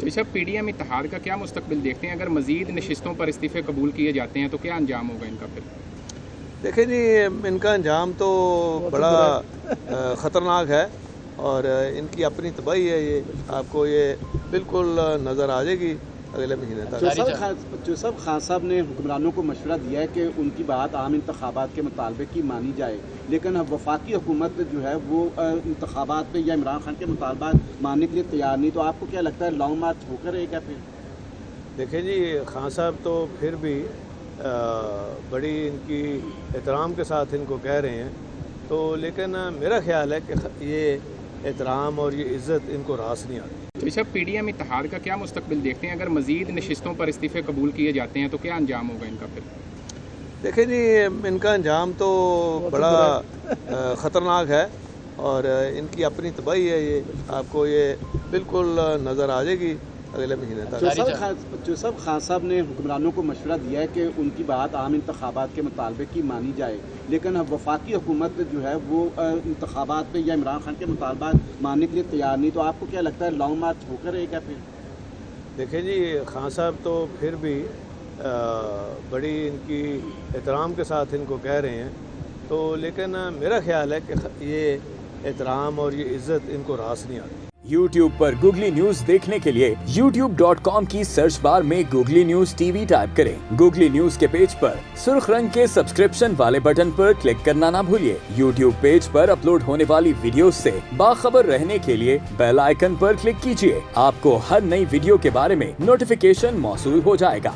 तो सब PDM इत्तेहाद का क्या मुस्तकबिल देखते हैं? अगर मज़ीद नशिस्तों पर इस्तीफ़े कबूल किए जाते हैं तो क्या अंजाम होगा इनका फिर? देखें जी, इनका अंजाम तो बड़ा ख़तरनाक है और इनकी अपनी तबाही है। ये आपको ये बिल्कुल नज़र आ जाएगी अगले महीने तक। जो सब खान साहब ने हुक्मरानों को मशवरा दिया है कि उनकी बात आम इंतखाबात के मुतालबे की मानी जाए, लेकिन अब वफाकी हुकूमत जो है वो इंतखाबात पे या इमरान खान के मुतालबात मानने के लिए तैयार नहीं, तो आपको क्या लगता है लॉन्ग मार्च होकर रहेगा फिर? देखें जी, खान साहब तो फिर भी बड़ी इनकी एहतराम के साथ इनको कह रहे हैं, तो लेकिन मेरा ख्याल है कि ये एहतराम और ये इज़्ज़त इनको रास नहीं आती। तो सब PDM इत्तेहाद का क्या मुस्तकबिल देखते हैं? अगर मज़ीद नशिस्तों पर इस्तीफ़े कबूल किए जाते हैं तो क्या अंजाम होगा इनका फिर? देखें जी, इनका अंजाम तो बड़ा ख़तरनाक है और इनकी अपनी तबाही है। ये आपको ये बिल्कुल नज़र आ जाएगी अगले महीने तक। जो सब खान साहब ने हुक्मरानों को मशवरा दिया है कि उनकी बात आम इंतखाबात के मुतालबे की मानी जाए, लेकिन अब वफाकी हुकूमत जो है वो इंतखाबात पे या इमरान खान के मुतालबात मानने के लिए तैयार नहीं, तो आपको क्या लगता है लॉन्ग मार्च होकर रहेगा फिर? देखें जी, खान साहब तो फिर भी बड़ी इनकी एहतराम के साथ इनको कह रहे हैं, तो लेकिन मेरा ख्याल है कि ये एहतराम और ये इज़्ज़त इनको रास नहीं आती। YouTube पर गूगली न्यूज देखने के लिए youtube.com की सर्च बार में गूगली न्यूज TV टाइप करें। गूगली न्यूज के पेज पर सुर्ख रंग के सब्सक्रिप्शन वाले बटन पर क्लिक करना ना भूलिए। YouTube पेज पर अपलोड होने वाली वीडियोस से बाखबर रहने के लिए बेल आइकन पर क्लिक कीजिए। आपको हर नई वीडियो के बारे में नोटिफिकेशन मौसूल हो जाएगा।